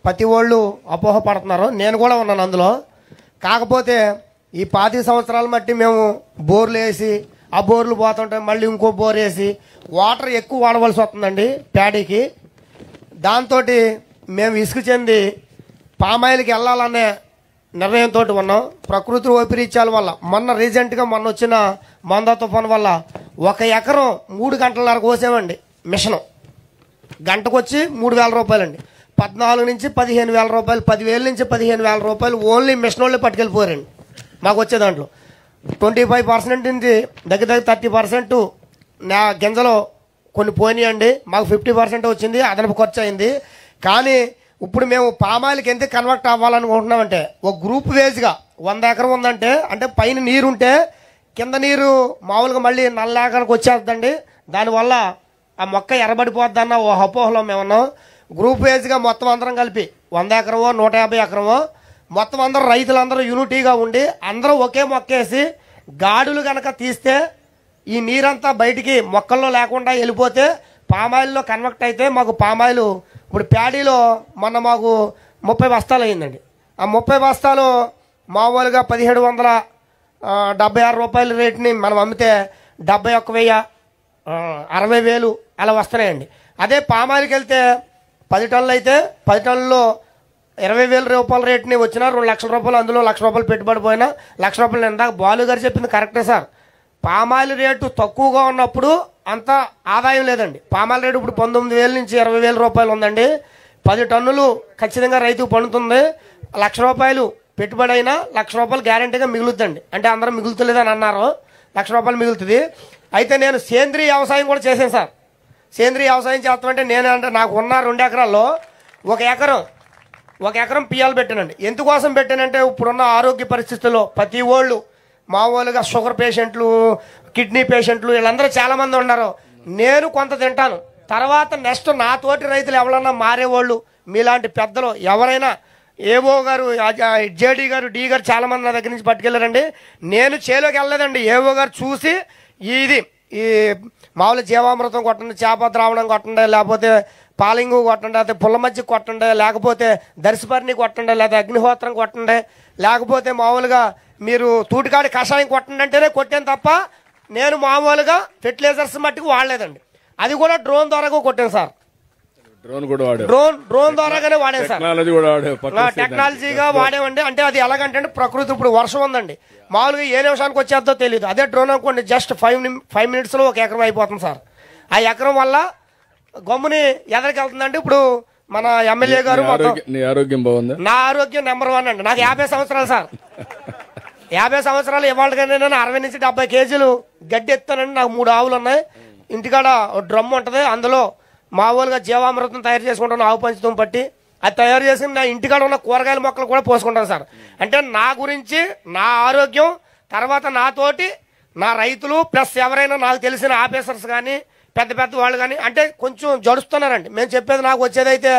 ప్రతి వాళ్ళు అపోహపడుతున్నారు, నేను కూడా ఉన్నాను అందులో. కాకపోతే ఈ 25 సంవత్సరాల మట్టి మేము బోర్లు వేసి ఆ బోర్లు పోతుంటే మళ్ళీ ఇంకో బోర్ వేసి వాటర్ ఎక్కువ వాడవలసి వస్తుందండి ప్యాడీకి. దాంతో మేము ఇసుకు చెంది పామాయిల్కి వెళ్ళాలనే నిర్ణయంతో ఉన్నాం. ప్రకృతి వైపరీత్యాల వల్ల మొన్న రీసెంట్గా వచ్చిన మందా తుఫాన్ వల్ల 1 ఎకరం 3 గంటలన్నర కోసామండి. మిషను గంటకు వచ్చి 3,000 రూపాయలండి. 14 నుంచి 15,000 రూపాయలు, 10,000 నుంచి 15,000 రూపాయలు ఓన్లీ మిషన్ వాళ్ళే పట్టుకెళ్ళిపోయారండి. మాకు వచ్చే దాంట్లో 25% నుంచి దగ్గర 30% నా గింజలో కొన్ని పోయినాయండి. మాకు 50% వచ్చింది, అదనపు ఖర్చు అయింది. కానీ ఇప్పుడు మేము పామాయిల్కి ఎందుకు కన్వర్ట్ అవ్వాలనుకుంటున్నామంటే, ఒక గ్రూప్ వేజ్గా 100 ఎకరం ఉందంటే, అంటే పైన నీరుంటే కింద నీరు మామూలుగా మళ్ళీ నల్ల ఎకరానికి వచ్చేస్తుందండి. దానివల్ల ఆ మొక్క ఎర్రబడిపోద్దన్న ఓ అపోహలో మేము ఉన్నాం. గ్రూప్ వేజ్గా మొత్తం అందరం కలిపి 100 ఎకరమో 150 ఎకరమో మొత్తం అందరూ రైతులందరూ యూనిటీగా ఉండి అందరూ ఒకే మొక్కేసి గాడులు కనుక తీస్తే ఈ నీరంతా బయటికి మొక్కల్లో లేకుండా వెళ్ళిపోతే పామాయిల్లో కన్వర్ట్ అయితే మాకు పామాయిల్ ఇప్పుడు ప్యాడీలో మొన్న మాకు 30 బస్తాలు అయిందండి. ఆ 30 బస్తాలు మామూలుగా 1776 రూపాయల రేటుని మనం అమ్మితే 71,000 60,000 అలా వస్తున్నాయండి. అదే పామాయిల్కి వెళ్తే 10 టన్నులు అయితే 10 టన్నుల్లో 20,000 రూపాయల రేటుని వచ్చినా 2 లక్షల రూపాయలు, అందులో 1 లక్ష రూపాయలు పెట్టుబడి పోయినా 1 లక్ష రూపాయలు. ఇందాక బాలు గారు చెప్పింది కరెక్టే సార్. పామాయిల్ రేటు తక్కువగా ఉన్నప్పుడు అంత ఆదాయం లేదండి. పామాయిల్ రేటు ఇప్పుడు 19,000 నుంచి 20,000 రూపాయలు ఉందండి. 10 టన్నులు ఖచ్చితంగా రైతుకు పండుతుంది. 1 లక్ష రూపాయలు పెట్టుబడి అయినా 1 లక్ష రూపాయలు గ్యారంటీగా మిగులుతుందండి. అంటే అందరూ మిగులుతలేదని అన్నారు, 1 లక్ష రూపాయలు మిగులుతుంది. అయితే నేను సేంద్రీయ వ్యవసాయం కూడా చేశాను సార్. సేంద్రీయ వ్యవసాయం చేస్తామంటే అంటే నాకు ఉన్న 2 ఎకరాల్లో 1 ఎకరం పియ్యాలు పెట్టానండి. ఎందుకోసం పెట్టానంటే ఇప్పుడున్న ఆరోగ్య పరిస్థితుల్లో ప్రతి వాళ్ళు మామూలుగా షుగర్ పేషెంట్లు, కిడ్నీ పేషెంట్లు వీళ్ళందరూ చాలామంది ఉన్నారు. నేను కొంత తింటాను, తర్వాత నెక్స్ట్ నా తోటి రైతులు ఎవరన్నా మారేవాళ్ళు మీలాంటి పెద్దలు ఎవరైనా ఏవో గారు, జేడీ గారు, డి గారు చాలామంది నా దగ్గర నుంచి పట్టుకెళ్ళారండి. నేను చేలోకి వెళ్ళలేదండి. ఏవో గారు చూసి ఈ మామూలు జీవామృతం కొట్టండి, చేప ద్రావణం కొట్టండి, లేకపోతే పాలింగు కొట్టండి, లేకపోతే పుల్ల మజ్జిగ కొట్టండి, లేకపోతే దర్శపర్ణి కొట్టండి, లేకపోతే అగ్నిహోత్రం కొట్టండి, లేకపోతే మామూలుగా మీరు తూటికాడి కషాయం కొట్టండి అంటేనే కొట్టాను తప్ప నేను మామూలుగా ఫెర్టిలైజర్స్ మట్టుకు వాడలేదండి. అది కూడా డ్రోన్ ద్వారా కొట్టాను సార్. డ్రోన్ ద్వారాగానే వాడాను సార్. టెక్నాలజీగా వాడేవండి. అంటే అది ఎలాగంటే ప్రకృతి ఇప్పుడు వర్షం ఉందండి, మామూలుగా ఏ నిమిషానికి వచ్చేద్దో తెలియదు. అదే డ్రోన్ అనుకోండి జస్ట్ 5 మినిట్స్లో 1 ఎకరం అయిపోతుంది సార్. ఆ ఎకరం వల్ల గమ్ముని ఎదరికి వెళ్తుందండి. ఇప్పుడు మన ఎమ్మెల్యే గారు ఆరోగ్యం బాగుంది. నా ఆరోగ్యం నెంబర్ 1 అండి. నాకు 50 సంవత్సరాలు సార్. 50 సంవత్సరాలు ఇవాళకైనా నేను 60 నుంచి 70 కేజీలు గడ్డి ఎత్తానండి. నాకు 3 ఆవులు ఉన్నాయి. ఇంటికాడ డ్రమ్ ఉంటుంది, అందులో మామూలుగా జీవామృతం తయారు చేసుకుంటాను, ఆవు పంచతం పట్టి అది తయారు చేసి నా ఇంటికాడ ఉన్న కూరగాయల మొక్కలు కూడా పోసుకుంటాను సార్. అంటే నా గురించి, నా ఆరోగ్యం, తర్వాత నాతోటి నా రైతులు ప్లస్ ఎవరైనా నాకు తెలిసిన ఆఫీసర్స్ కానీ పెద్ద పెద్ద వాళ్ళు కానీ అంటే కొంచెం జడుస్తున్నారండి. మేము చెప్పేది నాకు వచ్చేదైతే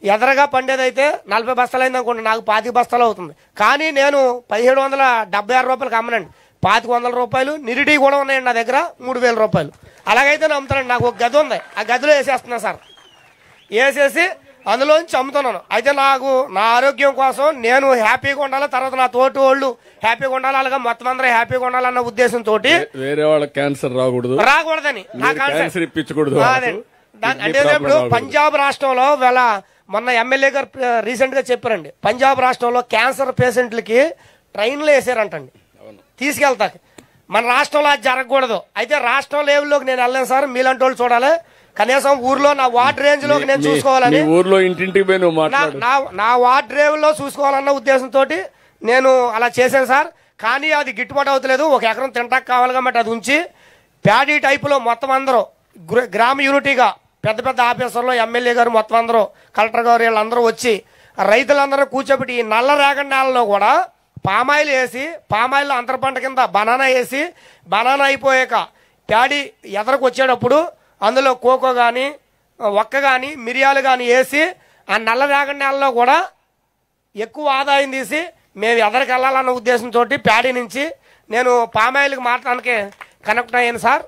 ఎదరగా పండేదైతే 40 బస్తాలు అయింది అనుకోండి, నాకు 25 బస్తాలు అవుతుంది. కానీ నేను 1776 రూపాయలకి అమ్మనండి. 2500 రూపాయలు నిరిడి కూడా ఉన్నాయండి నా దగ్గర, 3000 రూపాయలు. అలాగైతే నేను అమ్ముతానండి. నాకు ఒక గది ఉంది, ఆ గదిలో వేసేస్తున్నా సార్. వేసేసి అందులోంచి అమ్ముతున్నాను. అయితే నాకు నా ఆరోగ్యం కోసం నేను హ్యాపీగా ఉండాలి, తర్వాత నా తోటి వాళ్ళు హ్యాపీగా ఉండాలి, అలాగే మొత్తం అందరూ హ్యాపీగా ఉండాలన్న ఉద్దేశంతో వేరే వాళ్ళ క్యాన్సర్ రాకూడదని నా కాన్సెప్ట్. అంటే ఇప్పుడు పంజాబ్ రాష్ట్రంలో మొన్న ఎమ్మెల్యే గారు రీసెంట్ గా చెప్పారండి, పంజాబ్ రాష్ట్రంలో క్యాన్సర్ పేషెంట్లకి ట్రైన్లో వేసారంటండి తీసుకెళ్తాకి. మన రాష్ట్రంలో అది జరగకూడదు. అయితే రాష్ట్రం లెవెల్లోకి నేను వెళ్ళాను సార్. మీలాంటి వాళ్ళు చూడాలి, కనీసం ఊర్లో నా వార్డ్ రేంజ్ లోకి నేను చూసుకోవాలని, ఊర్లో ఇంటింటికి నా వార్డ్ రేవుల్లో చూసుకోవాలన్న ఉద్దేశంతో నేను అలా చేశాను సార్. కానీ అది గిట్టుబాటు అవుతలేదు. 1 ఎకరం తింటాకు కావాలి కాబట్టి అది ఉంచి ప్యాడీ టైపులో మొత్తం అందరూ గ్రామ యూనిటీగా పెద్ద పెద్ద ఆఫీసర్లు, ఎమ్మెల్యే గారు మొత్తం అందరూ, కలెక్టర్ గారు వీళ్ళందరూ వచ్చి రైతులందరూ కూర్చోబెట్టి ఈ నల్ల రేగడి నేలలో కూడా పామాయిల్ వేసి, పామాయిల్ అంతర పంట కింద బనానా వేసి, బనానా అయిపోయాక ప్యాడీ ఎదరకు వచ్చేటప్పుడు అందులో కోకో కానీ ఒక్క కానీ మిరియాలు కానీ వేసి ఆ నల్ల రేగడి నేలలో కూడా ఎక్కువ ఆదాయం తీసి మేము ఎదరికి వెళ్ళాలన్న ఉద్దేశంతో ప్యాడీ నుంచి నేను పామాయిల్కి మాట్లాడడానికి కనెక్ట్ అయ్యాను సార్.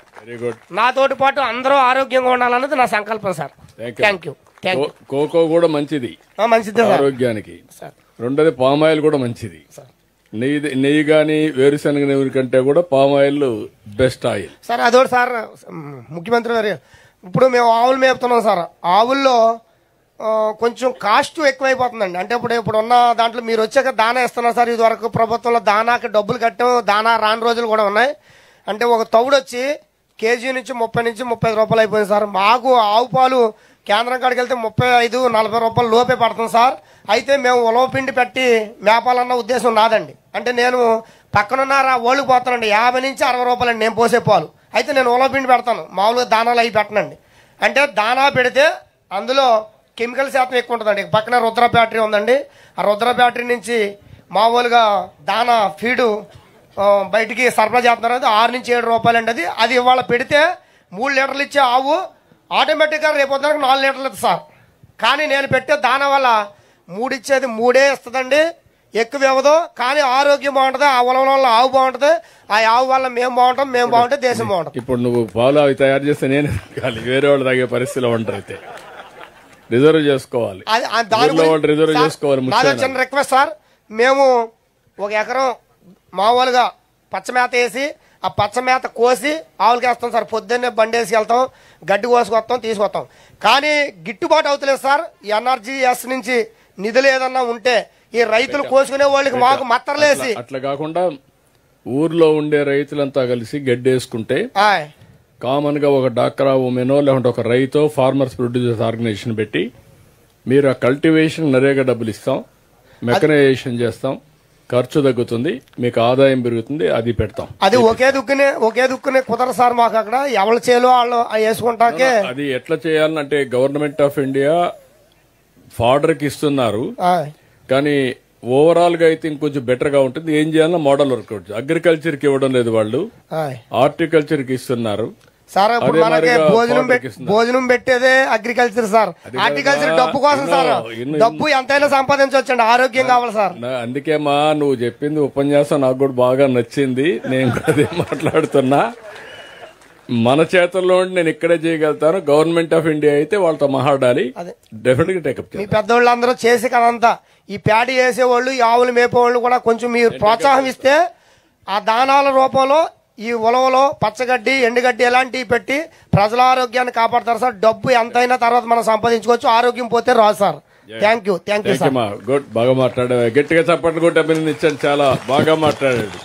నాతోటి పాటు అందరూ ఆరోగ్యంగా ఉండాలన్నది నా సంకల్పం sir. Thank you. Thank you. Cocoa కూడా మంచిది మంచిదే సార్. ఆరోగ్యానికి. సార్ రెండోది పామాయిల్ కూడా మంచిది. నెయ్యి గాని వేరుశనగ నూనె కంటే కూడా పామాయిల్ బెస్ట్ ఆయిల్ సార్. అదోటి సార్, ముఖ్యమంత్రి గారు ఇప్పుడు మేము ఆవులు మేపుతున్నాం సార్. ఆవుల్లో కొంచెం కాస్ట్ ఎక్కువైపోతుందండి. అంటే ఇప్పుడు ఉన్న దాంట్లో మీరు వచ్చాక దానా ఇస్తున్నారు సార్. ఇది వరకు ప్రభుత్వంలో దానాకి డబ్బులు కట్టాం, దానా రాని రోజులు కూడా ఉన్నాయి. అంటే ఒక తౌడు వచ్చి కేజీ నుంచి 30 నుంచి 35 రూపాయలు అయిపోయింది సార్. మాకు ఆవు పాలు కేంద్రం కాడికి వెళ్తే 35-40 రూపాయలు లోపే పడుతుంది సార్. అయితే మేము ఉలవ పిండి పెట్టి మేపాలన్న ఉద్దేశం నాదండి. అంటే నేను పక్కనున్న ఓళ్ళకి పోతానండి, 50 నుంచి 60 రూపాయలండి నేను పోసే పాలు. అయితే నేను ఉలవ పిండి పెడతాను, మామూలుగా దానాలు అవి పెట్టనండి. అంటే దానా పెడితే అందులో కెమికల్ శాతం ఎక్కువ ఉంటుందండి. పక్కన రుద్ర బ్యాటరీ ఉందండి. ఆ రుద్ర బ్యాటరీ నుంచి మామూలుగా దానా ఫీడు బయటికి సరఫరా చేస్తున్నారు. 6 నుంచి 7 రూపాయలండి. అది ఇవాళ పెడితే 3 లీటర్లు ఇచ్చే ఆవు ఆటోమేటిక్గా రేపు వద్దకు 4 లీటర్లు ఇస్తుంది సార్. కానీ నేను పెట్టే దానా వల్ల 3 ఇచ్చేది 3 ఇస్తుందండి, ఎక్కువ ఇవ్వదు. కానీ ఆరోగ్యం బాగుంటుంది, ఆ ఉలవల వల్ల ఆవు బాగుంటుంది, ఆ ఆవు వల్ల మేము బాగుంటాం, మేము బాగుంటే దేశం బాగుంటుంది. ఇప్పుడు నువ్వు పాలు అవి తయారు చేస్తే నేను వేరే వాళ్ళు తాగే పరిస్థితిలో ఉంటారు. అయితే రిజర్వ్ చేసుకోవాలి, రిజర్వ్ చేసుకోవాలి. చిన్న రిక్వెస్ట్ సార్, మేము 1 ఎకరం మామూలుగా పచ్చమేత వేసి ఆ పచ్చమేత కోసి ఆవులకి వేస్తాం సార్. పొద్దున్నే బండి వేసి వెళ్తాం, గడ్డి కోసుకొస్తాం, తీసుకొస్తాం. కానీ గిట్టుబాటు అవుతలేదు సార్. ఎన్ఆర్జీఎస్ నుంచి నిధులు ఏదన్నా ఉంటే ఈ రైతులు కోసుకునే వాళ్ళకి మాకు మత్తరలేసి అట్లా కాకుండా ఊర్లో ఉండే రైతులంతా కలిసి గడ్డి వేసుకుంటే కామన్ గా ఒక డాక్రా ఉమెనో లేకుంటే ఒక రైతో ఫార్మర్స్ ప్రొడ్యూసర్స్ ఆర్గనైజేషన్ పెట్టి మీరు ఆ కల్టివేషన్ నరేగా డబ్బులు ఇస్తాం, మెకనైజేషన్ చేస్తాం, ఖర్చు తగ్గుతుంది, మీకు ఆదాయం పెరుగుతుంది, అది పెడతాం. అది ఒకే దుక్కునే కుదరదు సార్ మాకు. అక్కడ ఎవరు చేలో వాళ్ళు వేసుకుంటాకే అది ఎట్లా చేయాలంటే గవర్నమెంట్ ఆఫ్ ఇండియా ఫార్డర్ కి ఇస్తున్నారు. కానీ ఓవరాల్ గా అయితే ఇంకొంచెం బెటర్ గా ఉంటుంది. ఏం చేయాలన్నా మోడల్ వర్కౌట్. అగ్రికల్చర్ కి ఇవ్వడం లేదు వాళ్ళు, హార్టికల్చర్ కి ఇస్తున్నారు సార్. ఇప్పుడు మనకి భోజనం పెట్టేదే అగ్రికల్చర్ సార్. హార్టికల్చర్ డబ్బు కోసం సార్. డబ్బు ఎంతైనా సంపాదించవచ్చండి, ఆరోగ్యం కావాలి సార్. అందుకే నువ్వు చెప్పింది ఉపన్యాసం నాకు కూడా బాగా నచ్చింది. నేను కూడా అదే మాట్లాడుతున్నా. మన చేతుల్లో నేను ఇక్కడే చేయగలుగుతాను. గవర్నమెంట్ ఆఫ్ ఇండియా అయితే వాళ్ళతో మాట్లాడాలి, డెఫినెట్ గా టేకప్. మీ పెద్దోళ్ళు అందరూ చేసి కదంతా ఈ ప్యాడీ వేసేవాళ్ళు, ఈ ఆవులు మేపేవాళ్ళు కూడా కొంచెం మీరు ప్రోత్సాహం ఇస్తే ఆ దానాల రూపంలో ఈ ఉలవలో పచ్చగడ్డి, ఎండుగడ్డి ఇలాంటివి పెట్టి ప్రజల ఆరోగ్యాన్ని కాపాడతారు సార్. డబ్బు ఎంతైనా తర్వాత మనం సంపాదించుకోవచ్చు, ఆరోగ్యం పోతే రాదు sir. Thank you sir. Good, బాగా మాట్లాడావు. గట్టిగా చప్పట్లు కొట్టి అభినందించాను. చాలా బాగా మాట్లాడాడు.